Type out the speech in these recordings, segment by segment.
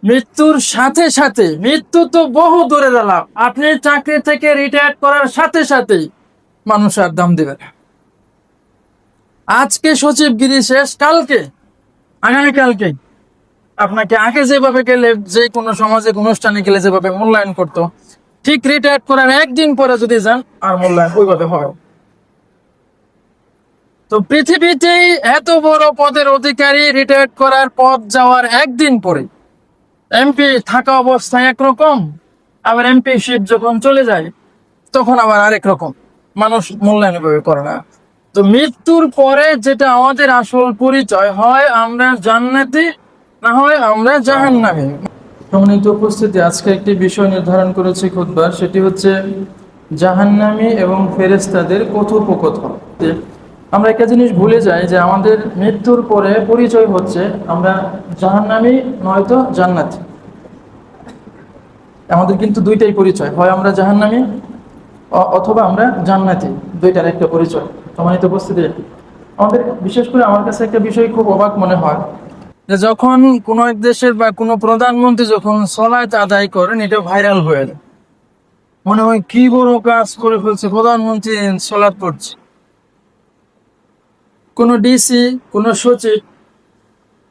মৃত্যুর সাথে সাথে, মৃত্যু তো বহু দূরে গেলাম, আপনি চাকরি থেকে রিটায়ার করার সাথে সাথেই মানুষ আর দাম দিবে না। আজকে সচিবগিরি শেষ, কালকে আগামীকালকে আপনাকে আগে যেভাবে গেলে যে কোনো সামাজিক অনুষ্ঠানে গেলে যেভাবে মূল্যায়ন করতো, ঠিক রিটায়ার করার একদিন পরে যদি যান আর মূল্যায়ন ওইভাবে হবে। তো পৃথিবীতেই এত বড় পদের অধিকারী রিটায়ার করার পথ যাওয়ার একদিন পরে, এমপি থাকা অবস্থায় একরকম, আবার এমপি শিপ যখন চলে যায় তখন আবার আরেক রকম, মানুষ মূল্যায়ন এভাবে করে না। তো মৃত্যুর পরে যেটা আমাদের আসল পরিচয়, হয় আমরা জান্নাতি না হয় আমরা জাহান্নামী। সম্মানিত উপস্থিতি, আজকে একটি বিষয় নির্ধারণ করেছি খুতবার, সেটি হচ্ছে জাহান্নামী এবং ফেরেশতাদের কথোপকথন। আমরা একটা জিনিস ভুলে যাই যে আমাদের মৃত্যুর পরে পরিচয় হচ্ছে আমরা জাহান্নামী নয়তো জান্নাতি। আমাদের কিন্তু দুইটাই পরিচয়, হয় আমরা জাহান্নামী অথবা আমরা জান্নাতি, দুইটার একটা পরিচয়। সম্মানিত উপস্থিতি, আমাদের বিশেষ করে আমার কাছে একটা বিষয় খুব অবাক মনে হয় যে যখন কোনো এক দেশের বা কোনো প্রধানমন্ত্রী যখন সলাত আদায় করেন, এটা ভাইরাল হয়ে যায়, মনে হয় কি বড় কাজ করে ফেলছে, প্রধানমন্ত্রী সলাত পড়ছে। কোনো ডিসি, কোনো সচিব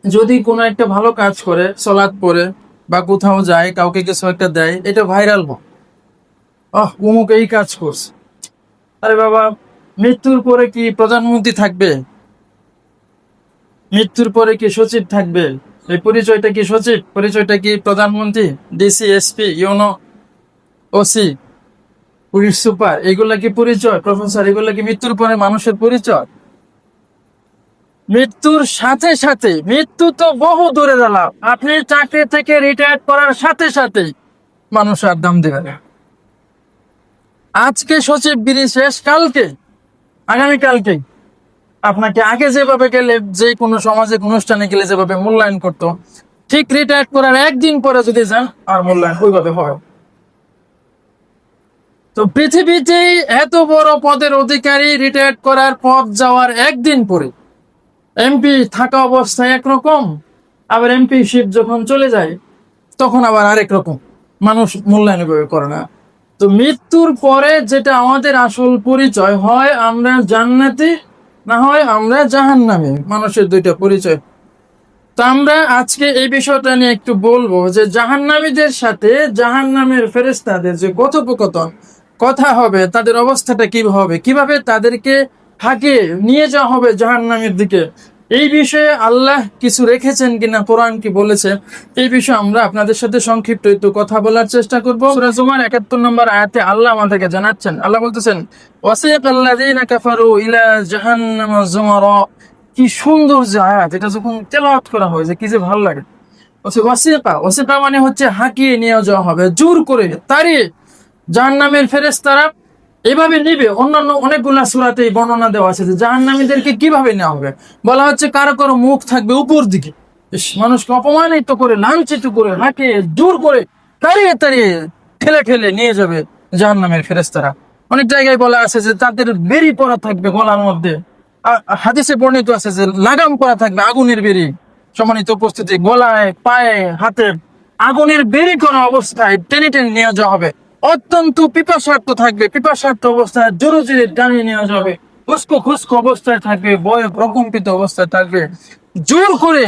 যদি কোনো একটা ভালো কাজ করে সলাত পড়ে বা কোথাও যায় কাউকে কিছু একটা দেয়, এটা ভাইরাল হয়, অমুক এই কাজ করছে। আরে বাবা, মৃত্যুর পরে কি প্রধানমন্ত্রী থাকবে? মৃত্যুর পরে কি সচিব থাকবে? এই পরিচয়টা কি সচিব? পরিচয়টা কি প্রধানমন্ত্রী? DC, SP, UNO, OC, police super, এগুলা কি পরিচয়? প্রফেসর, এগুলা কি মৃত্যুর পরে মানুষের পরিচয়? মৃত্যুর সাথে সাথে, মৃত্যু তো বহু দূরে গেলাম, আপনি চাকরি থেকে রিটায়ার করার সাথে সাথেই মানুষ আর দাম দেবে না। আজকে সচিবগিরি শেষ, কালকে আগামীকালকে আপনাকে আগে যেভাবে গেলে যে কোনো সামাজিক অনুষ্ঠানে গেলে যেভাবে মূল্যায়ন করতো, ঠিক রিটায়ার করার একদিন পরে যদি যান আর মূল্যায়ন ওইভাবে হয়। তো পৃথিবীতেই এত বড় পদের অধিকারী রিটায়ার করার পথ যাওয়ার একদিন পরে, এমপি থাকা অবস্থায় একরকম, আবার এমপি শিপ যখন চলে যায় তখন আবার আরেক রকম, মানুষ মূল্যায়ন এভাবে করে না। তো মৃত্যুর পরে যেটা আমাদের আসল পরিচয়, হয় আমরা জান্নাতি না হয় আমরা জাহান্নামী, মানুষের দুইটা পরিচয়। তো আমরা আজকে এই বিষয়টা নিয়ে একটু বলবো যে জাহান্নামীদের সাথে জাহান্নামের ফেরেশতাদের যে কথোপকথন কথা হবে, তাদের অবস্থাটা কি হবে, কিভাবে তাদেরকে হাঁকিয়ে নিয়ে যাওয়া হবে জাহান্নামের দিকে, এই বিষয়ে আল্লাহ কিছু রেখেছেন কিনা, কোরআন কি বলেছে, এই বিষয়ে আমরা আপনাদের সাথে সংক্ষিপ্ত একটু কথা বলার চেষ্টা করবো। সূরা জুমার 71 নম্বর আয়াতে আল্লাহ আমাদেরকে জানাচ্ছেন, আল্লাহ বলতেছেন, ওয়াসিকাল্লাযীনা কাফারু ইলা জাহান্নাম যুমারা। কি সুন্দর যে আয়াত, এটা যখন তেলাওয়াত করা হয় যে কি যে ভালো লাগে। ওয়াসিকা, ওয়াসিকা মানে হচ্ছে হাঁকিয়ে নিয়ে যাওয়া হবে, জোর করে তাড়িয়ে জাহান্নামের ফেরেশতারা এভাবে নিবে। অন্যান্য অনেকগুলা সূরাতেই বর্ণনা দেওয়া আছে যে জাহান্নামীদেরকে কিভাবে নেওয়া হবে। বলা হচ্ছে কারো কারো মুখ থাকবে উপর দিকে, মানুষকে অপমানিত করে লাঞ্ছিত করে হাঁকিয়ে জোর করে তাড়িয়ে তাড়িয়ে ঠেলে ঠেলে নিয়ে যাবে জাহান্নামের ফেরেশতারা। অনেক জায়গায় বলা আছে যে তাদের বেরি পরা থাকবে গলার মধ্যে, হাদিসে বর্ণিত আছে যে লাগাম করা থাকবে আগুনের বেরি। সম্মানিত উপস্থিতি, গলায় পায়ে হাতে আগুনের বেরি করা অবস্থায় টেনে টেনে নিয়ে যাওয়া হবে। অত্যন্ত পিপাসার্থ থাকবে, পিপাসার্থ অবস্থায় জোরে জোরে টানিয়ে নিয়ে যাবে, খুস্কো খুস্কো অবস্থায় থাকবে, বয়ে প্রকম্পিত অবস্থায় থাকবে, জোর করে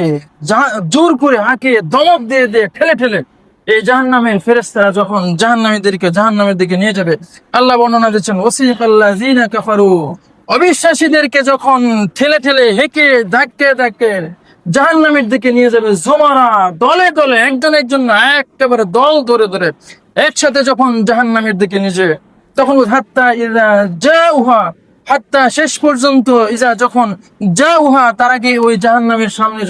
জোর করে হাঁকে দমক দিয়ে দিয়ে ঠেলে ঠেলে এই জাহান্নামের ফেরেশতারা যখন জাহান্নামীদেরকে জাহান্নামের দিকে নিয়ে যাবে, আল্লাহ বর্ণনা দিচ্ছেন, ওয়াসিকাল্লাযীনা কাফারু, অবিশ্বাসীদেরকে যখন ঠেলে ঠেলে হেঁকে ধাক্কে ধাক্কে জাহান্নামের দিকে নিয়ে যাবে, জুমারা, দলে দলে, একজন একজন না, একেবারে দল ধরে ধরে একসাথে যখন জাহান্নামের দিকে নিয়ে যাবে, তখন হাত্তা ইযা জাউহা, হাত্তা শেষ পর্যন্ত, ইজা যখন জাউহা, তার আগে ওই জাহান্নামের সামনে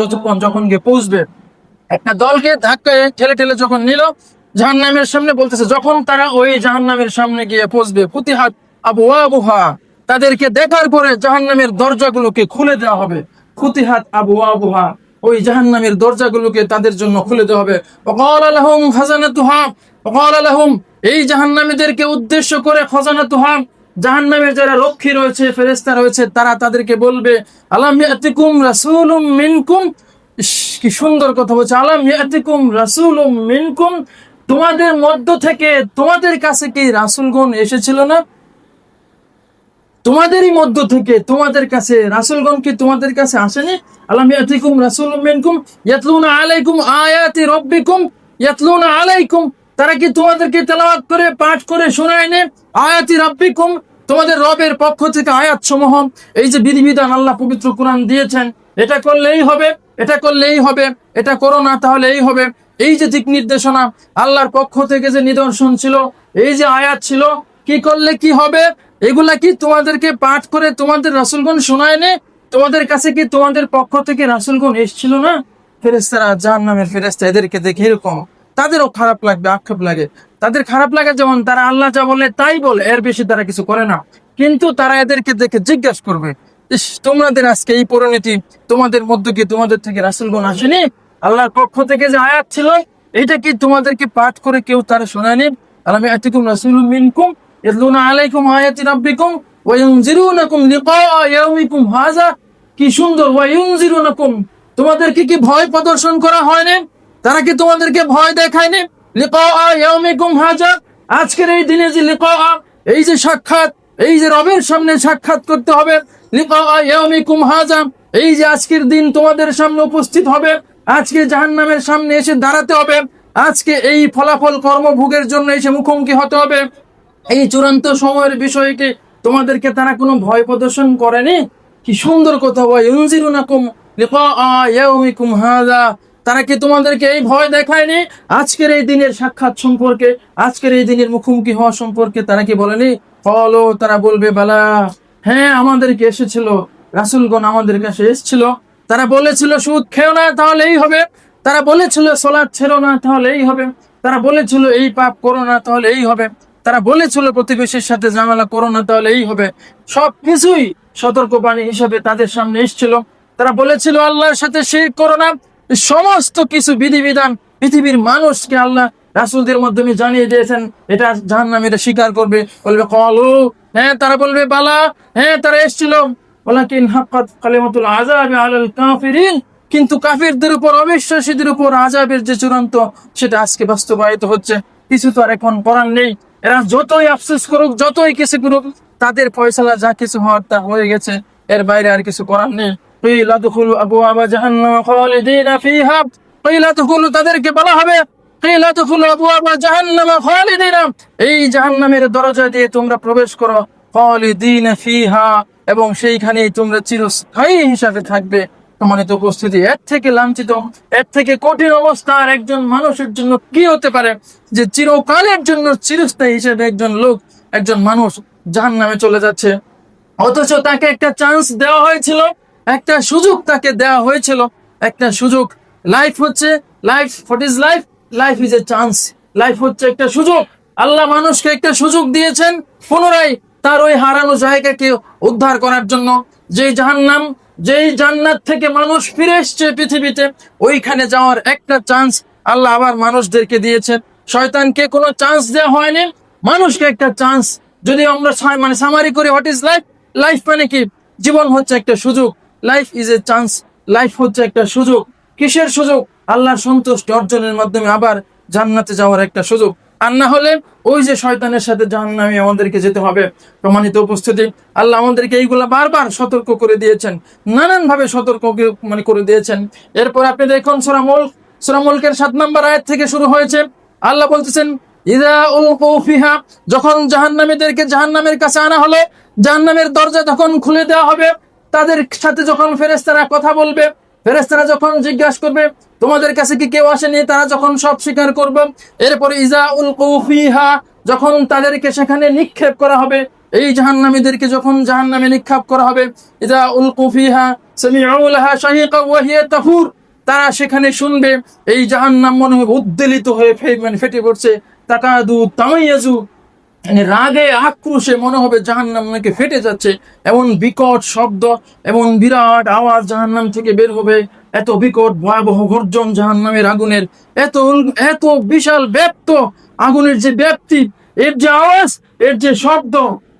যখন গিয়ে পৌঁছবে, একটা দলকে ধাক্কায় ঠেলে ঠেলে যখন নিল জাহান্নামের সামনে, বলতেছে যখন তারা ওই জাহান্নামের সামনে গিয়ে পৌঁছবে, ফুতিহাত আবওয়াবুহা, তাদেরকে দেখার পরে জাহান্নামের দরজাগুলোকে খুলে দেওয়া হবে। ফুতিহাত আবওয়াবুহা, ওই জাহান্নামের দরজাগুলোকে তাদের জন্য খুলে দেওয়া হবে। ওয়াকালা লাহুম খাজানাতুহা, ওয়াকালা লাহুম, এই জাহান্নামীদেরকে উদ্দেশ্য করে খাজানাতুহা, জাহান্নামের যারা রক্ষী রয়েছে, ফেরেশতা রয়েছে, তারা তাদেরকে বলবে, আলাম ইয়াতিকুম রাসূলুম মিনকুম, ইস, কি সুন্দর কথা বলছে, আলাম ইয়াতিকুম রাসূলুম মিনকুম, তোমাদের মধ্য থেকে তোমাদের কাছে কি রাসূলগণ এসেছিল না? তোমাদেরই মধ্য থেকে তোমাদের কাছে রাসূলগণ কি তোমাদের কাছে আসেনি? আলাম ইয়াতিকুম রাসূলুম মিনকুম ইয়াতলুনা আলাইকুম আয়াতি রাব্বিকুম, ইয়াতলুনা আলাইকুম, তারা কি তোমাদেরকে তেলাওয়াত করে পাঠ করে শোনায়নি? আয়াতি রাব্বিকুম, তোমাদের রবের পক্ষ থেকে আয়াত সমূহ, এই যে বিধিবিধান আল্লাহ পবিত্র কোরআন দিয়েছেন, এটা করলেই হবে, এটা করলেই হবে, এটা করো না তাহলে এই হবে, এই যে দিক নির্দেশনা আল্লাহর পক্ষ থেকে যে নিদর্শন ছিল, এই যে আয়াত ছিল, কি করলে কি হবে, এগুলা কি তোমাদেরকে পাঠ করে তোমাদের রাসূলগণ শোনায়নি? তোমাদের কাছে কি তোমাদের পক্ষ থেকে রাসূলগণ এসেছিল না? ফেরেশতারা, জাহান্নামের ফেরেশতা, এদেরকে দেখে এরকম তাদেরও খারাপ লাগবে, আক্ষেপ লাগে। তাদের খারাপ লাগে যেমন তারা আল্লাহ যা বলে তাই বলে, এর বেশি তারা কিছু করে না। কিন্তু তারা এদেরকে দেখে জিজ্ঞাসা করবে, ইস, তোমাদের আজকে এই পরিণতি, তোমাদের মধ্যে কি তোমাদের থেকে রাসূলগণ আসেনি? আল্লাহর পক্ষ থেকে যে আয়াত ছিল, এটা কি তোমাদেরকে পাঠ করে কেউ তারা শোনায়নি? আলাম ইয়াতিকুম রাসূলুম মিনকুম ইয়াতলুনা আলাইকুম আয়াতি রাব্বিকুম ওয়া ইউনজিরুনাকুম লিকা ইয়াউমিকুম হাযা, কি সুন্দর, ওয়া ইউনজিরুনাকুম, তোমাদেরকে কি ভয় প্রদর্শন করা হয়নি? তারা কি তোমাদেরকে ভয় দেখায়নি? লিকা ইয়াউমিকুম হাযা, আজকের এই দিনে যে লিকা, এই যে সাক্ষাৎ, এই যে রবের সামনে সাক্ষাৎ করতে হবে, লিকা ইয়াউমিকুম হাযা, এই যে আজকের দিন তোমাদের সামনে উপস্থিত হবে, আজকে জাহান্নামের সামনে এসে দাঁড়াতে হবে, আজকে এই ফলাফল কর্মভোগের জন্য এসে মুখোমুখি হতে হবে, এই চূড়ান্ত সময়ের বিষয়কে তোমাদেরকে তারা কোনো ভয় প্রদর্শন করেনি? কি সুন্দর কথা, ওয়া ইউনজিরুনাকুম লিকা ইয়াউমিকুম হাযা, তারা কি তোমাদেরকে এই ভয় দেখায়নি? আজকের এই দিনের সাক্ষাৎ সম্পর্কে, আজকের এই দিনের মুখোমুখি হওয়া সম্পর্কে তারা কি বলেনি? ফলো, তারা বলবে বালা, হ্যাঁ আমাদেরকে এসেছিল, রাসূলগণ আমাদের কাছে এসেছিল, তারা বলেছিল সুদ খেও না তাহলে এই হবে, তারা বলেছিল সালাত ছেড়ো না তাহলে এই হবে, তারা বলেছিল এই পাপ করো না তাহলে এই হবে, তারা বলেছিল প্রতিবেশীর সাথে ঝামেলা করো না তাহলে এই হবে, সবকিছুই সতর্কবাণী হিসাবে তাদের সামনে এসেছিল। তারা বলেছিল আল্লাহর সাথে শিরক করো না, সমস্ত কিছু বিধিবিধান পৃথিবীর মানুষকে আল্লাহ রাসূলদের মাধ্যমে জানিয়ে দিয়েছেন, এটা জাহান্নামীরা স্বীকার করবে, বলবে ক্বালু, হ্যাঁ তারা বলবে বালা, হ্যাঁ তারা এসেছিল, ওয়ালাকিন হাক্কাত কালিমাতুল আযাবি আলাল কাফিরিন, কিন্তু কাফিরদের উপর, অবিশ্বাসীদের উপর আযাবের যে চূড়ান্ত, সেটা আজকে বাস্তবায়িত হচ্ছে। কিছু তো আর এখন করার নেই, এরা যতই আফসোস করুক, যতই কিছু করুক, তাদের ফয়সালা যা কিছু হওয়ার তা হয়ে গেছে, এর বাইরে আর কিছু করার নেই। কিলা দুখুলু আবওয়াবা জাহান্নাম খালিদিনা ফিহা, কিলা দুখুলু, তাদেরকে বলা হবে, কিলা দুখুলু আবওয়াবা জাহান্নাম খালিদিনা, এই জাহান্নামের দরজা দিয়ে তোমরা প্রবেশ করো, খালিদিনা ফিহা, এবং সেইখানেই তোমরা চিরস্থায়ী হিসাবে থাকবে। সম্মানিত উপস্থিতি, এর থেকে লাঞ্ছিত, এর থেকে কঠিন অবস্থা আর একজন মানুষের জন্য কি হতে পারে, যে চিরকালের জন্য চিরস্থায়ী হিসেবে একজন লোক, একজন মানুষ জাহান্নামে চলে যাচ্ছে, অথচ তাকে একটা চান্স দেওয়া হয়েছিল, একটা সুযোগ তাকে দেওয়া হয়েছিল, একটা সুযোগ। লাইফ হচ্ছে, life, what is life? Life is a chance, life হচ্ছে একটা সুযোগ। আল্লাহ মানুষকে একটা সুযোগ দিয়েছেন পুনরায় তার ওই হারানো জায়গাকে উদ্ধার করার জন্য। যেই জাহান্নাম, যেই জান্নাত থেকে মানুষ ফিরে এসছে পৃথিবীতে, ওইখানে যাওয়ার একটা চান্স আল্লাহ আবার মানুষদেরকে দিয়েছেন। শয়তানকে কোনো চান্স দেওয়া হয়নি, মানুষকে একটা চান্স। যদি আমরা মানে সামারি করি, হোয়াট ইজ লাইফ? লাইফ মানে কি? জীবন হচ্ছে একটা সুযোগ, life is a chance, life হচ্ছে একটা সুযোগ। কিসের সুযোগ? আল্লাহর সন্তুষ্টি অর্জনের মাধ্যমে আবার জান্নাতে যাওয়ার একটা সুযোগ। আর না হলে ওই যে শয়তানের সাথে জাহান্নামে আমাদেরকে যেতে হবে। প্রমাণিত উপস্থিতি, আল্লাহ আমাদেরকে এইগুলা বারবার সতর্ক করে দিয়েছেন, নানান ভাবে সতর্ক করে দিয়েছেন। এরপর আপনি দেখুন সূরা মুলক, সূরা মুলকের 7 নম্বর আয়াত থেকে শুরু হয়েছে। আল্লাহ বলতেছেন, ইযা উলকু ফিহা, যখন জাহান্নামীদেরকে জাহান্নামের কাছে আনা হলো, জাহান্নামের দরজা তখন খুলে দেওয়া হবে, তাদের সাথে যখন ফেরেশতারা কথা বলবে, ফেরেশতারা যখন জিজ্ঞাসা করবে তোমাদের কাছে কি কেউ আসেনি, তারা যখন সব স্বীকার করবে, এরপরে ইযা উলকু ফিহা, যখন তাদেরকে সেখানে নিক্ষেপ করা হবে, এই জাহান্নামীদেরকে যখন জাহান্নামে নিক্ষেপ করা হবে, ইযা উলকু ফিহা সামিউ লাহা শাহিকা ওয়া হিয়া তাফুর, তারা সেখানে শুনবে এই জাহান্নাম মনে হবে উদ্বেলিত হয়ে ফেটে পড়ছে, তাকাদু তামাইয়াজু, মানে রাগে আক্রোশে মনে হবে জাহান্নাম নাকি ফেটে যাচ্ছে, এমন বিকট শব্দ, এমন বিরাট আওয়াজ জাহান্নাম থেকে বের হবে, এত বিকট ভয়াবহ গর্জন জাহান্নামের আগুনের, এত এত বিশাল ব্যাপ্ত আগুনের যে ব্যাপ্তি, এর যে আওয়াজ, এর যে শব্দ,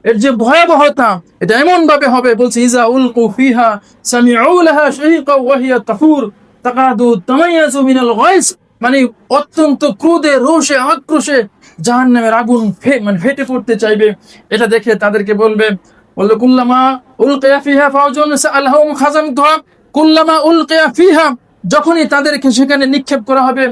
এর যে ভয়াবহতা, এটা এমন ভাবে হবে, বলছে ইজা উলকু ফিহা সামিউ লাহা শাহিকা ওয়া হিয়া তাফুর, তাকাদু তামাইয়াজু মিনাল গায়জ, মানে অত্যন্ত ক্রোধে রোষে আক্রোশে জাহান্নামের আগুন মানে ফেটে পড়তে চাইবে। এটা দেখে তাদেরকে বলবে কুল্লামা উলকিয়া ফিহা ফাওজুন সাআলহুম খাজানতুহা, কুল্লামা উলকিয়া ফিহা, যখনই তাদেরকে সেখানে নিক্ষেপ করা হবে,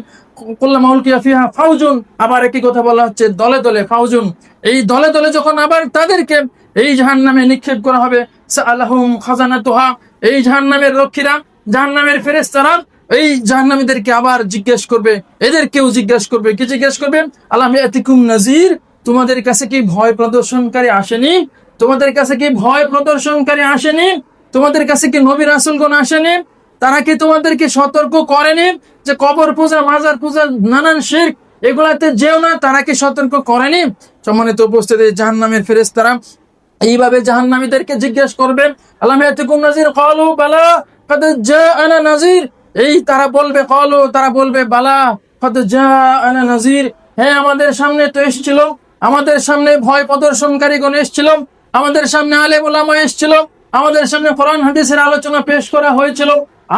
কুল্লামা উলকিয়া ফিহা ফাওজুন, আবার একই কথা বলা হচ্ছে দলে দলে ফাওজুন, এই দলে দলে যখন আবার তাদেরকে এই জাহান্নামে নিক্ষেপ করা হবে, সাআলহুম খাজানাতুহা, এই জাহান্নামের রক্ষীরা, জাহান্নামের ফেরেশতারা এই জাহান্নামীদেরকে আবার জিজ্ঞেস করবে, এদেরকেও জিজ্ঞেস করবে, কি জিজ্ঞেস করবে? আলাম ইয়াতিকুম নাজির, তোমাদের কাছে কি ভয় প্রদর্শনকারী আসেনি? তোমাদের কাছে কি ভয় প্রদর্শনকারী আসেনি? তোমাদের কাছে কি নবী রাসূলগণ আসেনি? তারা কি তোমাদেরকে সতর্ক করেনি যে কবর পূজা, মাজার পূজা, নানান শিরক এগুলাতে যেও না? তারা কি সতর্ক করেনি? সম্মানিত উপস্থিতি, জাহান্নামের ফেরেশতারা এইভাবে জাহান্নামীদেরকে জিজ্ঞেস করবেন, আলাম ইয়াতিকুম নাজির, ক্বালু বালা কাদ জাআনা নাজির, এই তারা বলবে, ক্বালু, তারা বলবে, বালা কাদ জাআনা নাজির, হ্যাঁ আমাদের সামনে তো এসেছিল, আমাদের সামনে ভয় প্রদর্শনকারীগণ এসেছিল, আমাদের সামনে আলেম ওলামা এসেছিল, আমাদের সামনে কোরআন হাদিসের আলোচনা পেশ করা হয়েছিল,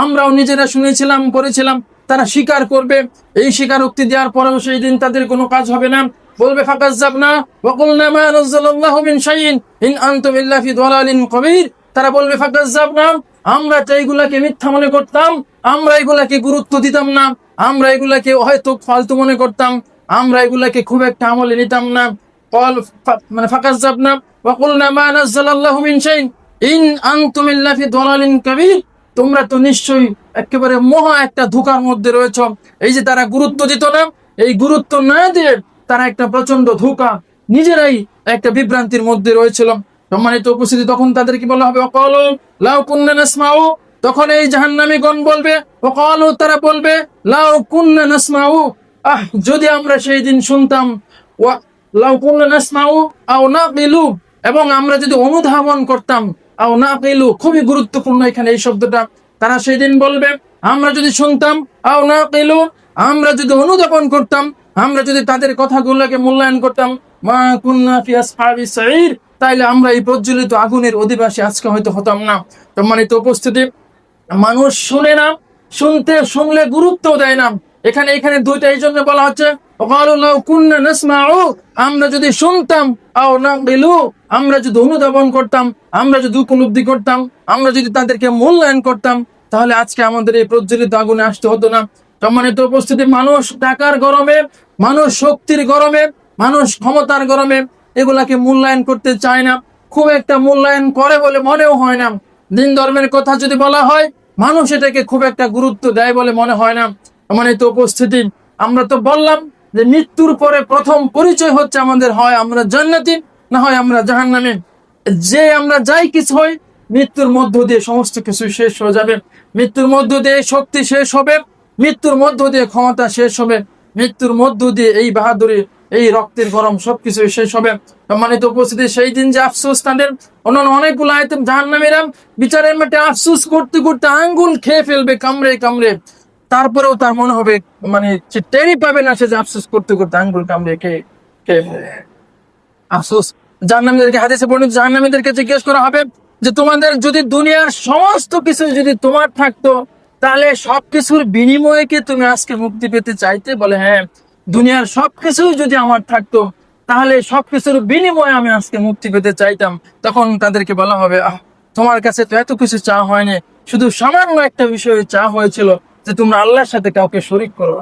আমরাও নিজেরা শুনেছিলাম, করেছিলাম। তারা স্বীকার করবে, এই স্বীকারোক্তি দেওয়ার পরেও সেই দিন তাদের কোনো কাজ হবে না। বলবে ফাকাজ্জাবনা ওয়া কুলনা মা নাযালাল্লাহু মিন শাইইন ইন আনতুম ইল্লা ফি দালালিন কবীর, তারা বলবে ফাকাজ্জাবনা, আমরা তো এইগুলাকে মিথ্যা মনে করতাম, আমরা এগুলাকে গুরুত্ব দিতাম না, আমরা এগুলাকে হয়তো ফালতু মনে করতাম, আমরা এগুলাকে খুব একটা আমলে নিতাম না। মানে ফাকাজ্জাবনা ওয়া কুলনা মা নাযালাল্লাহু মিন শাইইন ইন আনতুম ইল্লা ফি দালালিন কবীর, তোমরা তো নিশ্চয়ই একেবারে মহা একটা ধোঁকার মধ্যে রয়েছ। এই যে তারা গুরুত্ব দিত না, এই গুরুত্ব না দিয়ে তারা একটা প্রচন্ড ধোঁকা, নিজেরাই একটা বিভ্রান্তির মধ্যে রয়েছিল। সম্মানিত উপস্থিতি, তখন তাদেরকে বলা হবে ওয়াকালু লাউ কুন্না নাসমাউ, তখন এই জাহান্নামীগণ বলবে, ওয়াকালু, তারা বলবে, লাউ কুন্না নাসমাউ, যদি আমরা সেই দিন শুনতাম, ওয়া লাউ কুন্না নাসমাউ আও নাকিলু, এবং আমরা যদি অনুধাবন করতাম, আও নাকিলু খুবই গুরুত্বপূর্ণ এখানে এই শব্দটা। তারা সেই দিন বলবে, আমরা যদি শুনতাম, আও নাকিলু, আমরা যদি অনুধাবন করতাম, আমরা যদি তাদের কথাগুলোকে মূল্যায়ন করতাম, মা কুন্না ফি আসহাবিস সাঈর, তাইলে আমরা এই প্রজ্বলিত আগুনের অধিবাসী আজকে হয়তো হতাম না। সম্মানিত উপস্থিতি, মানুষ শুনে না, শুনলে গুরুত্ব দেয় না। এখানে দুইটা এই জন্য বলা হচ্ছে, ওয়াকালু লাউ কুন্না নাসমাউ, আমরা যদি শুনতাম, আও নাকিলু, আমরা যদি অনুধাবন করতাম, আমরা যদি উপলব্ধি করতাম, আমরা যদি তাদেরকে মূল্যায়ন করতাম, তাহলে আজকে আমাদের এই প্রজ্বলিত আগুনে আসতে হতো না। সম্মানিত উপস্থিতি, মানুষ টাকার গরমে, মানুষ শক্তির গরমে, মানুষ ক্ষমতার গরমে এগুলাকে মূল্যায়ন করতে চায় না, খুব একটা মূল্যায়ন করে বলে মনেও হয় না। দিন ধর্মের কথা যদি বলা হয়, মানুষ এটাকে খুব একটা গুরুত্ব দেয় বলে মনে হয় না। সম্মানিত উপস্থিতি, আমরা তো বললাম যে মৃত্যুর পরে প্রথম পরিচয় হচ্ছে আমাদের, হয় আমরা জান্নাতি, না হয় আমরা জাহান্নামী। যে আমরা যাই কিছু হই, মৃত্যুর মধ্য দিয়ে সমস্ত কিছু শেষ হয়ে যাবে, মৃত্যুর মধ্য দিয়ে শক্তি শেষ হবে, মৃত্যুর মধ্য দিয়ে ক্ষমতা শেষ হবে, মৃত্যুর মধ্য দিয়ে এই বাহাদুরি, এই রক্তের গরম সবকিছু শেষ হবে। সম্মানিত উপস্থিতি, সেই দিন যে আফসোস তাদের, অন্যান্য অনেকগুলো আইটেম জাহান্নামীরা বিচারের মাঠে আফসোস করতে করতে আঙ্গুল খেয়ে ফেলবে কামড়ে কামড়ে, তারপরেও তার মনে হবে, মানে সে টেরই পাবে না সে যে আফসোস করতে করতে আঙ্গুল কামড়ে খেয়ে খেয়ে ফেলবে। আফসোস, জাহান্নামীদেরকে হাদিসে বর্ণিত, জাহান্নামীদেরকে জিজ্ঞেস করা হবে যে তোমাদের যদি দুনিয়ার সমস্ত কিছু যদি তোমার থাকতো, তাহলে সবকিছুর বিনিময়ে কি তুমি আজকে মুক্তি পেতে চাইতে? বলে হ্যাঁ, দুনিয়ার সবকিছু যদি আমার থাকতো, তাহলে সবকিছুর বিনিময়ে আমি আজকে মুক্তি পেতে চাইতাম। তখন তাদেরকে বলা হবে, তোমার কাছে তো এত কিছু চা হয়নি, শুধু সামান্য একটা বিষয়ে চা হয়েছিল, যে তোমরা আল্লাহর সাথে কাউকে শরীক করো।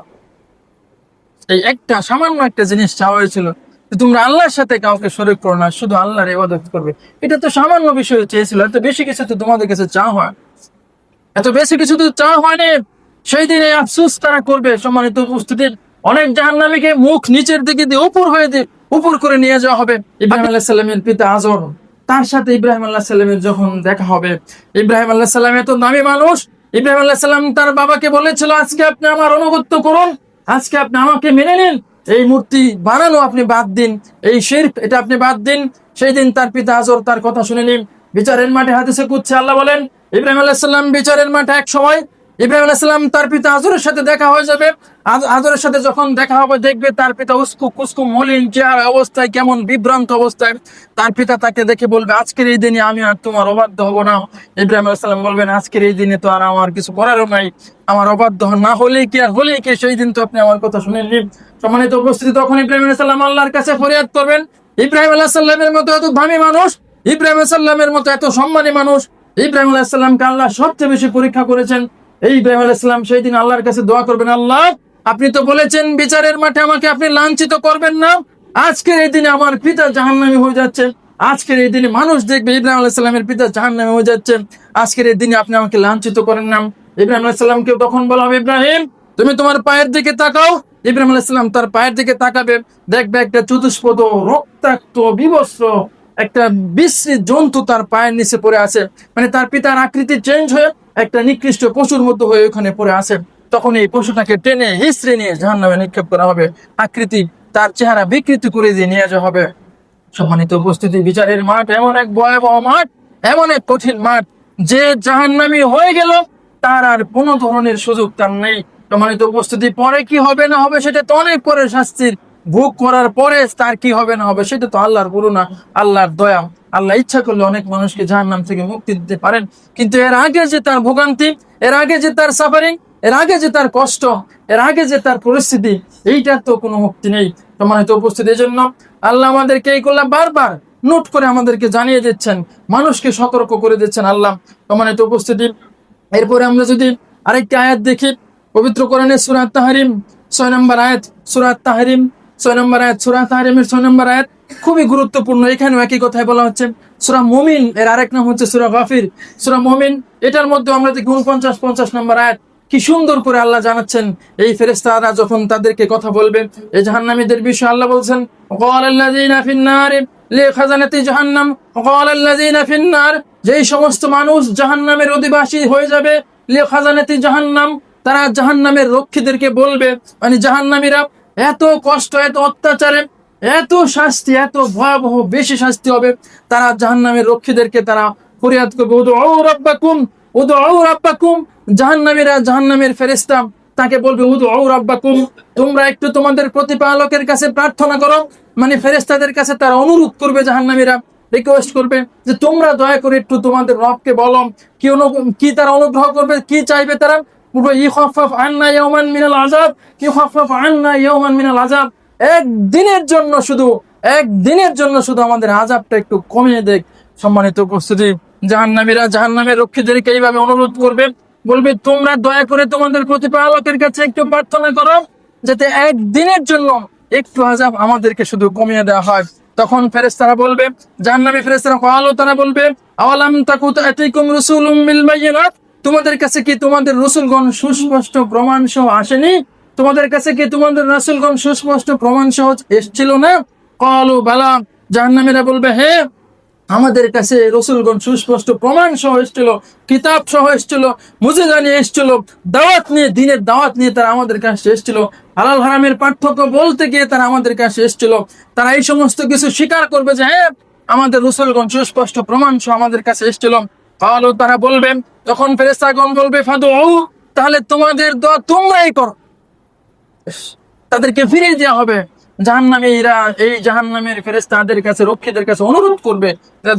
এই একটা সামান্য একটা জিনিস চা হয়েছিল, তোমরা আল্লাহর সাথে কাউকে শরীক করো না, শুধু আল্লাহর ইবাদত করবে। এটা তো সামান্য বিষয় চেয়েছিল, এত বেশি কিছু তো তোমাদের কাছে চা হয়, এত বেশি কিছু তো চা হয়নি। সেই দিন এই আফসোস তারা করবে। সম্মানিত উপস্থিতি, অনেক জাহান্নামীকে মুখ নিচের দিকে দিয়ে উপর করে নিয়ে যাওয়া হবে। ইব্রাহিম আলাইহিস সালামের পিতা আজর, তার সাথে ইব্রাহিম আলাইহিস সালামের যখন দেখা হবে, ইব্রাহিম আলাইহিস সালাম এত দামি মানুষ, ইব্রাহিম আলাইহিস সালাম তার বাবাকে বলেছিল, আজকে আপনি আমার অনুগত্য করুন, আজকে আপনি আমাকে মেনে নিন, এই মূর্তি বানানো আপনি বাদ দিন, এই শিরক এটা আপনি বাদ দিন। সেই দিন তার পিতা আজর তার কথা শুনে নিন। বিচারের মাঠে হাদিসে কুদসি আল্লাহ বলেন, ইব্রাহিম আলাইহিস সালাম বিচারের মাঠে এক সময় ইব্রাহিম আলাইহিস সালাম তার পিতা হাজরের সাথে দেখা হয়ে যাবে। হাজরের সাথে যখন দেখা হবে দেখবে তার পিতা উস্কু কুস্কু মলিন চেহারা অবস্থায়, কেমন বিভ্রান্ত অবস্থায়। তার পিতা তাকে দেখে বলবে, আজকের এই দিনে আমি আর তোমার অবাধ্য হব না। ইব্রাহিম আলাইহিস সালাম বলবেন, আজকের এই দিনে তো আর আমার কিছু করারও নাই, আমার অবাধ্য না হলেই কি আর হলেই কি, সেই দিন তো আপনি আমার কথা শুনেননি। সম্মানিত উপস্থিতি, তখন ইব্রাহিম আলাইহিস সালাম আল্লাহর কাছে ফরিয়াদ করবেন। ইব্রাহিম আলাইহিস সালামের মতো এত দামি মানুষ, ইব্রাহিম আলাইহিস সালামের মতো এত সম্মানী মানুষ, ইব্রাহিম আলাইহিস সালামকে আল্লাহ সবচেয়ে বেশি পরীক্ষা করেছেন। এই ইব্রাহিম আলাইহিস সালাম সেই দিন আল্লাহর কাছে দোয়া করবেন, আল্লাহ আপনি তো বলেছেন বিচারের মাঠে আমাকে আপনি লাঞ্ছিত করবেন না। আজকের এই দিনে আমার পিতা জাহান্নামী হয়ে যাচ্ছে, আজকের এই দিনে মানুষ দেখবে ইব্রাহিম আলাইহিস সালামের পিতা জাহান্নামী হয়ে যাচ্ছে, আজকের এই দিনে আপনি আমাকে লাঞ্ছিত করেন না। ইব্রাহিম আলাইহিস সালামকে তখন বলা হবে, ইব্রাহিম তুমি তোমার পায়ের দিকে তাকাও। ইব্রাহিম আলাইহিস সালাম তার পায়ের দিকে তাকাবে, দেখবে একটা চতুষ্পদ রক্তাক্ত বিবস্ত্র একটা বিশ্রী জন্তু তার পায়ের নিচে পড়ে আছে, মানে তার পিতার আকৃতি চেঞ্জ হয়ে একটা নিকৃষ্ট পশুর মতো হয়ে ওখানে পড়ে আছে। তখন এই পশুটাকে টেনে হিসড়ে নিয়ে জাহান্নামে নিক্ষেপ করা হবে, আকৃতি তার চেহারা বিকৃতি করে দিয়ে নিয়ে যাওয়া হবে। সম্মানিত উপস্থিতি, বিচারের মাঠ এমন এক ভয়াবহ মাঠ, এমন এক কঠিন মাঠ, যে জাহান্নামী হয়ে গেল তার আর কোনো ধরনের সুযোগ তার নেই। সম্মানিত উপস্থিতি, পরে কি হবে না হবে সেটা তো অনেক পরে, শাস্তির ভোগ করার পরে তার কি হবে না হবে সেটা তো আল্লাহর করুণা, আল্লাহর দয়া। আল্লাহ ইচ্ছা করলে অনেক মানুষকে জাহান্নাম থেকে মুক্তি দিতে পারেন, কিন্তু এর আগে যে তার ভোগান্তি, এর আগে যে তার সাফারিং, এর আগে যে তার কষ্ট, এর আগে যে তার পরিস্থিতি, এইটার তো কোনো মুক্তি নেই। সম্মানিত উপস্থিতি, এই জন্য আল্লাহ আমাদেরকে এইগুলা বারবার নোট করে আমাদেরকে জানিয়ে দিচ্ছেন, মানুষকে সতর্ক করে দিচ্ছেন আল্লাহ। সম্মানিত উপস্থিতি, এরপরে আমরা যদি আরেকটি আয়াত দেখি, পবিত্র কোরআনে সূরা তাহরিম 6 নম্বর আয়াত, সূরা তাহরিম 6 নম্বর আয়াত, সূরা তাহরিমের 6 নম্বর আয়াত খুবই গুরুত্বপূর্ণ। এখানেও একই কথাই বলা হচ্ছে। সূরা মুমিন এর আরেক নাম হচ্ছে সূরা গাফির। সূরা মুমিন এটার মধ্যে আমরা দেখি 49-50 নম্বর আয়াত, কি সুন্দর করে আল্লাহ জানাচ্ছেন এই ফেরেশতারা যখন তাদেরকে কথা বলবে এই জাহান্নামীদের বিষয়ে। আল্লাহ বলছেন, ক্বালাল্লাযীনা ফিন-নার লিখাজানাতি জাহান্নাম, ক্বালাল্লাযীনা ফিন-নার, যেই সমস্ত মানুষ জাহান্নামের অধিবাসী হয়ে যাবে, লিখাজানাতি জাহান্নাম, তারা জাহান্নামের রক্ষীদেরকে বলবে, মানে জাহান্নামীরা এত কষ্ট, এত অত্যাচারে, এত শাস্তি, এত ভয়াবহ বেশি শাস্তি হবে, তারা জাহান্নামের রক্ষীদেরকে তারা ফরিয়াদ করবে, উদউ রাব্বাকুম, উদউ রাব্বাকুম, জাহান্নামীরা জাহান্নামের ফেরেশতা তাকে বলবে, উদউ রাব্বাকুম, তোমরা একটু তোমাদের প্রতিপালকের কাছে প্রার্থনা করো। মানে ফেরেশতাদের কাছে তারা অনুরোধ করবে, জাহান্নামীরা রিকোয়েস্ট করবে যে তোমরা দয়া করে একটু তোমাদের রবকে বলো। কি তারা অনুগ্রহ করবে, কি চাইবে তারা? ইখাফফ আন্না ইয়াওমান মিনাল আযাব, ইখাফফ আন্না ইয়াওমান মিনাল আযাব, একদিনের জন্য শুধু, একদিনের জন্য শুধু আমাদের আযাবটা একটু কমিয়ে দেখ। সম্মানিত উপস্থিতি, জাহান্নামীরা জাহান্নামের রক্ষীদেরকে এইভাবে অনুরোধ করবে, বলবে তোমরা দয়া করে তোমাদের প্রতিপালকের কাছে একটু প্রার্থনা করো যাতে একদিনের জন্য একটু আযাব আমাদেরকে শুধু কমিয়ে দেওয়া হয়। তখন ফেরেশতারা বলবে, জাহান্নামী ফেরেশতারা তারা বলবে, আওয়ালাম তাকুত আতিকুম রাসূলুম বিল বায়িনাত, তোমাদের কাছে কি তোমাদের রাসূলগণ সুস্পষ্ট প্রমাণ সহ আসেনি? তোমাদের কাছে কি তোমাদের রাসূলগণ সুস্পষ্ট প্রমাণ সহ এসেছিল না? ক্বালু বালা, জাহান্নামীরা বলবে, হ্যাঁ আমাদের কাছে রাসূলগণ সুস্পষ্ট প্রমাণ সহ এসেছিল, কিতাব সহ এসেছিল, মুজিজা নিয়ে এসেছিল, দাওয়াত নিয়ে, দ্বীনের দাওয়াত নিয়ে তারা আমাদের কাছে এসেছিল, হালাল হারামের পার্থক্য বলতে গিয়ে তারা আমাদের কাছে এসেছিল। তারা এই সমস্ত কিছু স্বীকার করবে যে হ্যাঁ আমাদের রাসূলগণ সুস্পষ্ট প্রমাণ সহ আমাদের কাছে এসেছিল। ক্বালু, তারা বলবেন, তখন ফেরেশতাগণ বলবে, ফাদউ, তাহলে তোমাদের দোয়া তোমরাই করো। তাদেরকে ফিরিয়ে দেওয়া হবে। জাহান্নামীরা এই জাহান্নামের ফেরেশতাদের কাছে, রক্ষীদের কাছে অনুরোধ করবে,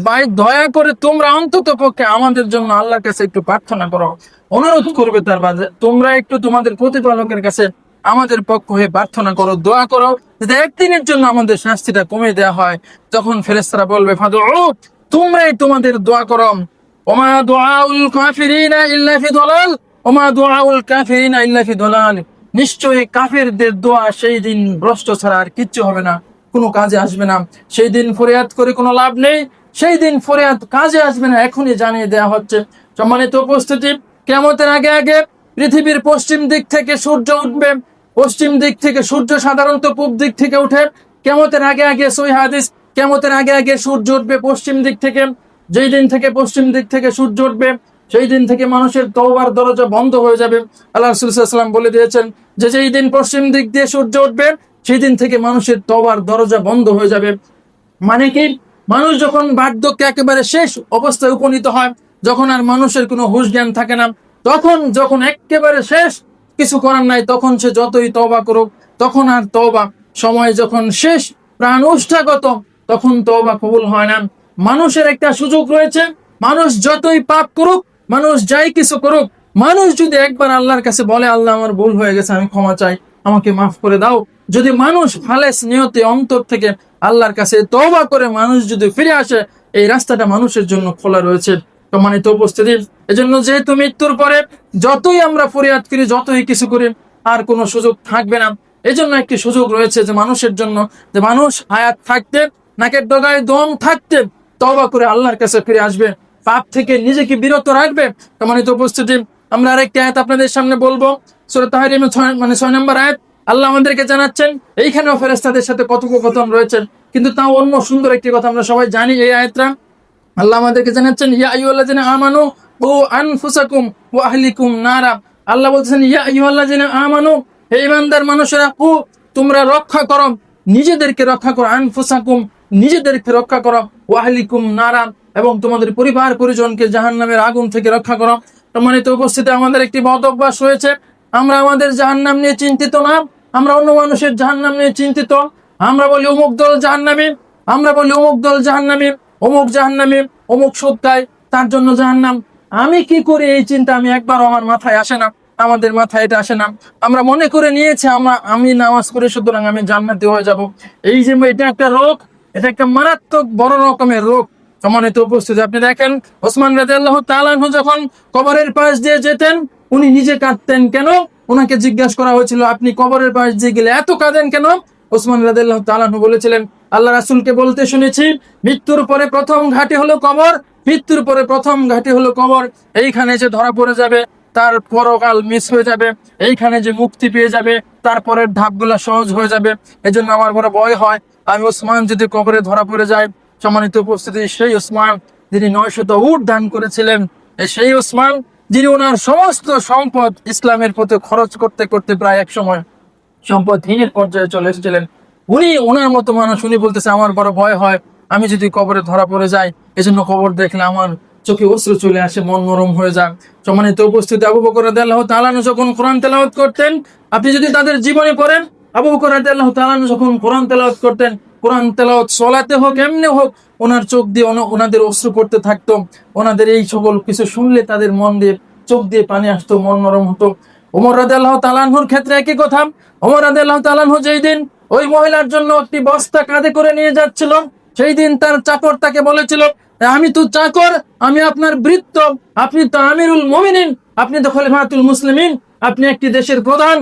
ভাই দয়া করে তোমরা অন্তত পক্ষে আমাদের জন্য আল্লাহর কাছে একটু প্রার্থনা করো। অনুরোধ করবে তার বাদে, তোমরা একটু তোমাদের প্রতিপালকের কাছে আমাদের পক্ষ হয়ে প্রার্থনা করো, দোয়া করো যাতে একদিনের জন্য আমাদের শাস্তিটা কমে দেওয়া হয়। তখন ফেরেশতারা বলবে, ফাদউ, তোমরাই তোমাদের দোয়া করো। ওমা দুআউল কাফিরিনা ইল্লা ফি দালাল, ওমা দুআউল কাফিরিনা ইল্লা ফি দালাল, নিশ্চয়ই কাফেরদের দোয়া সেই দিন ভ্রষ্ট ছাড়া আর কিচ্ছু হবে না, কোনো কাজে আসবে না। সেই দিন ফরিয়াদ করে কোনো লাভ নেই, সেই দিন ফরিয়াদ কাজে আসবে না, এখনই জানিয়ে দেওয়া হচ্ছে। সম্মানিত উপস্থিতি, কিয়ামতের আগে আগে পৃথিবীর পশ্চিম দিক থেকে সূর্য উঠবে। পশ্চিম দিক থেকে সূর্য সাধারণত পূব দিক থেকে উঠে, কিয়ামতের আগে আগে সহিহ হাদিস, কিয়ামতের আগে আগে সূর্য উঠবে পশ্চিম দিক থেকে। যেই দিন থেকে পশ্চিম দিক থেকে সূর্য উঠবে সেই দিন থেকে মানুষের তওবার দরজা বন্ধ হয়ে যাবে। আল্লাহ রাসূল সাল্লাল্লাহু আলাইহি ওয়াসাল্লাম বলে দিয়েছেন যে যেই দিন পশ্চিম দিক দিয়ে সূর্য উঠবে সেই দিন থেকে মানুষের তওবার দরজা বন্ধ হয়ে যাবে। মানে কি, মানুষ যখন বার্ধক্যে একেবারে শেষ অবস্থায় উপনীত হয়, যখন আর মানুষের কোনো হুঁশ জ্ঞান থাকে না, তখন যখন একেবারে শেষ, কিছু করার নাই, তখন সে যতই তওবা করুক, তখন আর তওবা, সময় যখন শেষ, প্রাণ ওষ্ঠাগত, তখন তওবা কবুল হয় না। মানুষের একটা সুযোগ রয়েছে, মানুষ যতই পাপ করুক, মানুষ যাই কিছু করুক, মানুষ যদি একবার আল্লাহর কাছে বলে, আল্লাহ আমার ভুল হয়ে গেছে, আমি ক্ষমা চাই, আমাকে মাফ করে দাও, যদি মানুষ খালেস নিয়তে অন্তর থেকে আল্লাহর কাছে তওবা করে মানুষ যদি ফিরে আসে, এই রাস্তাটা মানুষের জন্য খোলা রয়েছে। সম্মানিত উপস্থিতি, এজন্য যেহেতু মৃত্যুর পরে যতই আমরা ফরিয়াদ করি, যতই কিছু করি, আর কোনো সুযোগ থাকবে না। এজন্য একটি সুযোগ রয়েছে যে মানুষের জন্য, যে মানুষ হায়াত থাকতে, নাকের ডগায় দম থাকতে তওবা করে আল্লাহর কাছে ফিরে আসবে, পাপ থেকে নিজেকে বিরত রাখবে। সম্মানিত উপস্থিতি, আমরা আরেকটি আয়াত আপনাদের সামনে বলবো, সূরা তাহরিমের 6 নম্বর আয়াত। আল্লাহ আমাদেরকে জানাচ্ছেন, এইখানেও ফেরেশতাদের সাথে কথোপকথন রয়েছে, কিন্তু তাও অন্য সুন্দর একটি কথা আমরা সবাই জানি। এই আয়াতটা আল্লাহ আমাদেরকে জানাচ্ছেন, ইয়া আইয়ুহাল্লাযিনা আমানু ও আনফুসাকুম ওয়া আহলিকুম নারা। আল্লাহ বলছেন, ইয়া আইয়ুহাল্লাযিনা আমানু, হে ঈমানদার মানুষেরা, ও তোমরা রক্ষা করো, নিজেদেরকে রক্ষা করো, আনফুসাকুম নিজেদেরকে রক্ষা করো, ওয়া আহলিকুম নারা এবং তোমাদের পরিবার পরিজনকে জাহান্নামের আগুন থেকে রক্ষা করো। সম্মানিত উপস্থিতি, আমাদের একটি বদ অভ্যাস রয়েছে, আমরা আমাদের জাহান্নাম নিয়ে চিন্তিত না, আমরা অন্য মানুষের জাহান্নাম নিয়ে চিন্তিত। আমরা বলি অমুক দল জাহান্নামী, আমরা বলি অমুক দল জাহান্নামী, অমুক জাহান্নামী, অমুক সত্যায়, তার জন্য জাহান্নাম। আমি কি করি এই চিন্তা আমি একবার আমার মাথায় আসে না, আমাদের মাথায় এটা আসে না। আমরা মনে করে নিয়েছি আমি নামাজ করে সুতরাং আমি জান্নাতি হয়ে যাব। এই যে এটা একটা রোগ, এটা একটা মারাত্মক বড় রকমের রোগ। সম্মানিত উপস্থিতি, আপনি দেখেন ওসমান রাদিয়াল্লাহু তাআলা আনহু যখন কবরের পাশ দিয়ে যেতেন, উনি নিজে কাঁদতেন কেন? ওনাকে জিজ্ঞাসা করা হয়েছিল, আপনি কবরের পাশ দিয়ে গেলে এত কাঁদেন কেন? ওসমান রাদিয়াল্লাহু তাআলা আনহু বলেছিলেন, আল্লাহ রাসূলকে বলতে শুনেছি, মৃত্যুর পরে প্রথম ঘাঁটি হলো কবর, মৃত্যুর পরে প্রথম ঘাঁটি হলো কবর। এইখানে যে ধরা পড়ে যাবে তার পরকাল মিস হয়ে যাবে, এইখানে যে মুক্তি পেয়ে যাবে তারপরের ধাপগুলা সহজ হয়ে যাবে। এজন্য আমার বড় ভয় হয়, আমি ওসমান যদি কবরে ধরা পড়ে যায়। সম্মানিত উপস্থিতি, সেই ওসমান যিনি 900 উট দান করেছিলেন, সেই ওসমান যিনি ওনার সমস্ত সম্পদ ইসলামের পথে খরচ করতে করতে প্রায় এক সময় সম্পদহীনের পর্যায়ে চলে এসেছিলেন, উনি ওনার মতো মানুষ, উনি বলতেছে আমার বড় ভয় হয় আমি যদি কবরে ধরা পড়ে যাই, এজন্য কবর দেখলে আমার চোখে অশ্রু চলে আসে, মন নরম হয়ে যায়। সম্মানিত উপস্থিতি, আবু বকর রাদিয়াল্লাহু তাআলা আনহু যখন কোরআন তেলাওয়াত করতেন, আপনি যদি তাদের জীবনী পড়েন, আবু বকর রাদিয়াল্লাহু তাআলা আনহু যখন কোরআন তেলাওয়াত করতেন, কোরআন তেলাওয়াত সলাতে হোক এমনি হোক, ওনার চোখ দিয়ে ওনাদের অশ্রু পড়তে থাকতো। ওনাদের এই সকল কিছু শুনলে তাদের মন দিয়ে, চোখ দিয়ে পানি আসতো, মন নরম হতো। ওমর রাদিয়াল্লাহু তাআলা আনহুর ক্ষেত্রে একই কথা। ওমর রাদিয়াল্লাহু তাআলা আনহু যেই দিন ওই মহিলার জন্য একটি বস্তা কাঁধে করে নিয়ে যাচ্ছিল, সেই দিন তার চাকর তাকে বলেছিল, আমি তো চাকর, আমি আপনার ভৃত্য, আপনি তো আমিরুল মুমিনিন, আপনি তো খলিফাতুল মুসলিমিন, আপনি একটি দেশের প্রধান,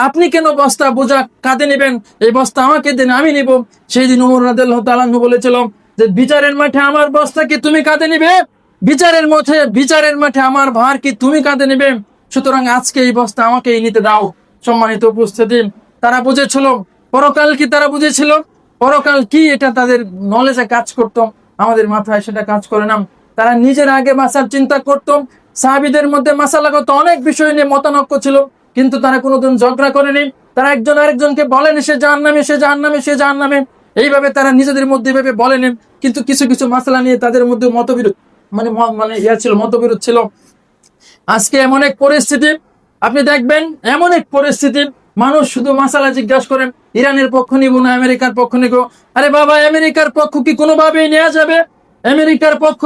আপনি কেন বস্তা বোঝা কাঁধে নেবেন? এই বস্তা আমাকে দেন, আমি নিব। সেই দিন ওমর রাদিয়াল্লাহু তাআলা আনহু বলেছিল যে বিচারের মাঠে আমার বস্তা কি তুমি কাঁধে নিবে? বিচারের মাঠে আমার ভার কি তুমি কাঁধে নেবে? সুতরাং আজকে এই বস্তা আমাকেই নিতে দাও। সম্মানিত উপস্থিতি, তারা বুঝেছিল পরকাল কি, তারা বুঝেছিল পরকাল কি, এটা তাদের নলেজে কাজ করতো, আমাদের মাথায় সেটা কাজ করে না। তারা নিজের আগে বাঁচার চিন্তা করতো। সাহাবীদের মধ্যে মাসালাগত অনেক বিষয় নিয়ে মতানৈক্য ছিল, কিন্তু তারা কোনোদিন ঝগড়া করেনি। তারা একজন আরেকজনকে বলেনি সে জাহান্নামী, সে জাহান্নামী, সে জাহান্নামী, এইভাবে তারা নিজেদের মধ্যে ভেবে বলেনি। কিন্তু কিছু কিছু মাসালা নিয়ে তাদের মধ্যে মতবিরোধ ছিল, মতবিরোধ ছিল। আজকে এমন এক পরিস্থিতি, আপনি দেখবেন এমন এক পরিস্থিতি, মানুষ শুধু মাসালা জিজ্ঞাসা করেন, ইরানের পক্ষ নিব না আমেরিকার পক্ষ নিব? আরে বাবা, আমেরিকার পক্ষ কি কোনোভাবেই নেওয়া যাবে? আমেরিকার পক্ষ,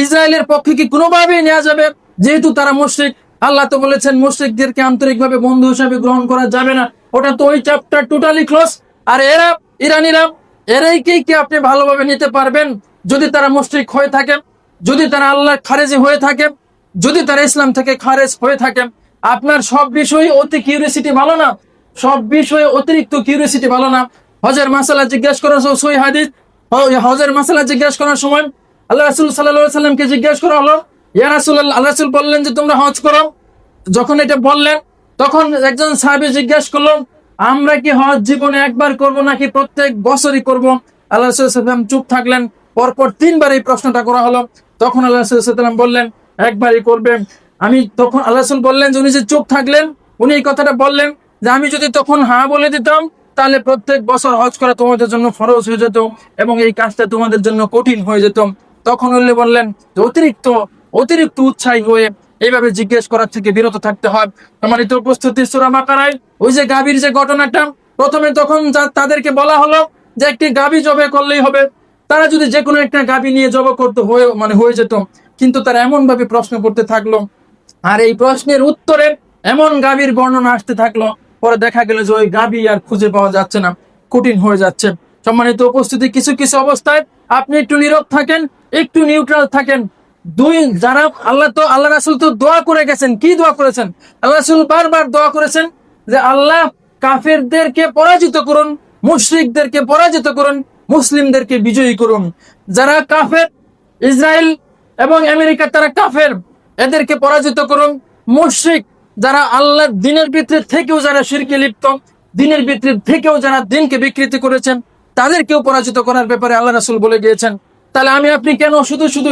ইসরায়েলের পক্ষে কি কোনোভাবেই নেওয়া যাবে? যেহেতু তারা মুশরিক, আল্লাহ তো বলেছেন মুশরিকদেরকে আন্তরিকভাবে বন্ধু হিসাবে গ্রহণ করা যাবে না, ওটা তো ওই চ্যাপ্টার টোটালি ক্লোজ। আর এরা ইরানিরা, এরাইকেই কি আপনি ভালোভাবে নিতে পারবেন? যদি তারা মুশরিক হয়ে থাকে, যদি তারা আল্লাহ খারেজি হয়ে থাকে, যদি তারা ইসলাম থেকে খারেজ হয়ে থাকে, আপনার সব বিষয়ে অতি কিউরিয়াসিটি ভালো না? সব বিষয়ে অতিরিক্ত কিউরিয়াসিটি ভালো না? হজের মাসালা জিজ্ঞাসা করার সহিহ হাদিস, হজের মাসালা জিজ্ঞাসা করার সময় আল্লাহ রাসূল সাল্লাল্লাহু আলাইহি সাল্লামকে জিজ্ঞাসা করা হলো, ইয়া রাসূলুল্লাহ, আল্লাহ রাসূল বললেন যে তোমরা হজ করো। যখন এটা বললেন, তখন একজন সাহাবী জিজ্ঞাসা করলো, আমরা কি হজ জীবনে একবার করব নাকি প্রত্যেক বছরই করব? আল্লাহ রাসূল সাল্লাল্লাহু আলাইহি ওয়াসাল্লাম চুপ থাকলেন। পরপর 3 বার এই প্রশ্নটা করা হলো। তখন আল্লাহ রাসূল সাল্লাল্লাহু আলাইহি ওয়াসাল্লাম বললেন, একবারই করবেন। তখন আল্লাহ রাসূল বললেন যে উনি যে চুপ থাকলেন, উনি এই কথাটা বললেন যে আমি যদি তখন হ্যাঁ বলে দিতাম, তাহলে প্রত্যেক বছর হজ করা তোমাদের জন্য ফরজ হয়ে যেত এবং এই কাজটা তোমাদের জন্য কঠিন হয়ে যেত। তখন উনি বললেন যে অতিরিক্ত উৎসাহী হয়ে এইভাবে জিজ্ঞেস করার থেকে বিরত থাকতে হয়। সম্মানিত উপস্থিতি, সূরা বাকারায় ওই যে গাভীর যে ঘটনাটা, প্রথমে তখন তাদেরকে বলা হলো যে একটি গাভী জবাই করলেই হবে। তারা যদি যে কোনো একটা গাভী নিয়ে জবাই করতে হয়ে যেত, কিন্তু তারা এমন ভাবে প্রশ্ন করতে থাকলো, আর এই প্রশ্নের উত্তরে এমন গাভীর বর্ণনা আসতে থাকলো, পরে দেখা গেল যে ওই গাভী আর খুঁজে পাওয়া যাচ্ছে না, কঠিন হয়ে যাচ্ছে। সম্মানিত উপস্থিতি, কিছু কিছু অবস্থায় আপনি একটু নীরব থাকেন, একটু নিউট্রাল থাকেন। যারা আল্লাহ রাসূল তো দোয়া করে গেছেন, কি দোয়া করেছেন? আল্লাহ রাসূল বারবার দোয়া করেছেন যে আল্লাহ কাফেরদেরকে পরাজিত করুন, মুশরিকদেরকে পরাজিত করুন, মুসলিমদেরকে বিজয়ী করুন। যারা কাফের, ইসরায়েল এবং আমেরিকা তারা কাফের, এদেরকে পরাজিত করুন। মুশরিক যারা আল্লাহর দ্বীনের ভিতরে থেকেও যারা শিরকে লিপ্ত, দ্বীনের ভিতরে থেকেও যারা দ্বীনকে বিকৃতি করেছেন, তাদেরকেও পরাজিত করার ব্যাপারে আল্লাহ রাসূল বলে গিয়েছেন। তাহলে আমি আপনি কেন শুধু শুধু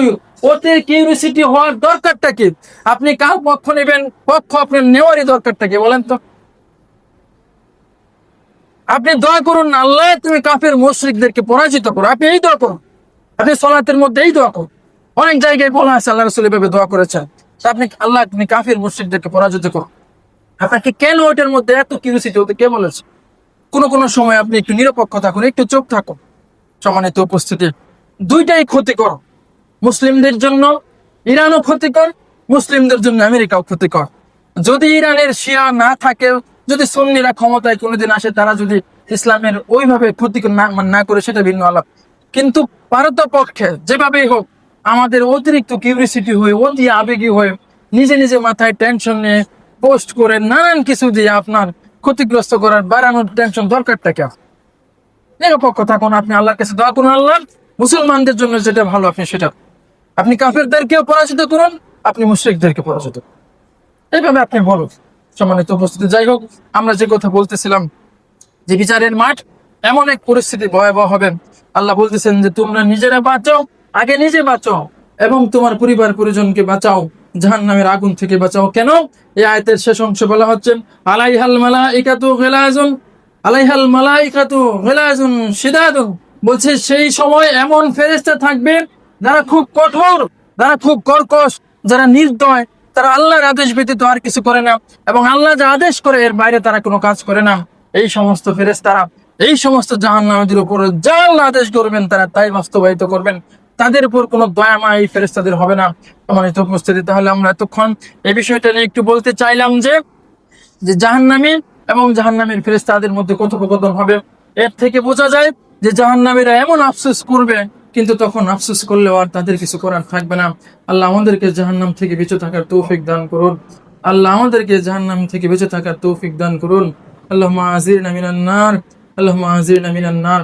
ওতে কিউরিসিটি হওয়ার দরকারটা কি? আপনি কার পক্ষ নেবেন, পক্ষ আপনার নেওয়ারই দরকারটা কি বলেন তো? আপনি দোয়া করুন, আল্লাহ তুমি কাফের মুশরিকদেরকে পরাজিত করো, আপনি এই দোয়া করুন। আপনি সালাতের মধ্যে এই দোয়া করুন। অনেক জায়গায় বলা আছে আল্লাহ রাসূল এভাবে দোয়া করেছেন। আপনি আল্লাহ তুমি কাফের মুশরিকদেরকে পরাজিত করো, আপনাকে কেন ওইটার মধ্যে এত কিউরিসিটি হতে কে বলেছে? কোন সময় আপনি একটু নিরপেক্ষ থাকুন, একটু চুপ থাকুন। সম্মানিত উপস্থিতি, দুইটাই ক্ষতিকর। মুসলিমদের জন্য ইরানও ক্ষতিকর, মুসলিমদের জন্য আমেরিকাও ক্ষতিকর। যদি ইরানের শিয়া না থাকে, যদি সুন্নিরা ক্ষমতায় কোনোদিন আসে, তারা যদি ইসলামের ওইভাবে ক্ষতিকর না করে, সেটা ভিন্ন আলাপ। কিন্তু পারতপক্ষে যেভাবেই হোক, আমাদের অতিরিক্ত কিউরিসিটি হয়ে, অতি আবেগী হয়ে, নিজে নিজে মাথায় টেনশন নিয়ে পোস্ট করে নানান কিছু দিয়ে আপনার ক্ষতিগ্রস্ত করার বাড়ানোর টেনশন দরকারটা কেন? নিরপেক্ষ থাকুন, আপনি আল্লাহর কাছে দোয়া করুন, আল্লাহ মুসলমানদের জন্য যেটা ভালো আপনি সেটা। আপনি কাফেরদেরকেও পরাজিত করুন, আপনি মুশরিকদেরকে পরাজিত করুন, এইভাবে আপনি বলুন। সম্মানিত উপস্থিতি, যাই হোক, আমরা যে কথা বলতেছিলাম যে বিচারের মাঠ এমন এক পরিস্থিতি ভয়াবহ হবে। আল্লাহ বলতেছেন যে তোমরা নিজেরা বাঁচাও, আগে নিজে বাঁচাও এবং তোমার পরিবার পরিজনকে বাঁচাও, জাহান্নামের আগুন থেকে বাঁচাও। কেন? এই আয়াতের শেষ অংশে বলা হচ্ছে আলাইহাল মালাইকাতু গিলাজুন, আলাইহাল মালাইকাতু গিলাজুন শিদাদুন, বলছে সেই সময় এমন ফেরেশতা থাকবে যারা খুব কঠোর, যারা খুব কর্কশ, যারা নির্দয়, তারা আল্লাহর আদেশ ব্যতীত আর কিছু করে না, এবং আল্লাহ যা আদেশ করে এর বাইরে তারা কোনো কাজ করে না। এই সমস্ত ফেরেশতারা, এই সমস্ত জাহান্নামীদের উপর যা আল্লাহ আদেশ করবেন তারা তাই বাস্তবায়িত করবেন, তাদের উপর কোনো দয়া মায়া এই ফেরেশতাদের হবে না। সম্মানিত উপস্থিতি, তাহলে আমরা এতক্ষণ এই বিষয়টা নিয়ে একটু বলতে চাইলাম যে জাহান্নামী এবং জাহান্নামীর ফেরেশতাদের মধ্যে কথোপকথন হবে। এর থেকে বোঝা যায় যে জাহান্নামীরা এমন আফসোস করবে, কিন্তু তখন আফসোস করলেও আর তাদের কিছু করার থাকবে না। আল্লাহ আমাদেরকে জাহান্নাম থেকে বেঁচে থাকার তৌফিক দান করুন। আল্লাহ আমাদেরকে জাহান্নাম থেকে বেঁচে থাকার তৌফিক দান করুন। আল্লাহুম্মা আজিরনা মিনান নার, আল্লাহুম্মা আজিরনা মিনান নার।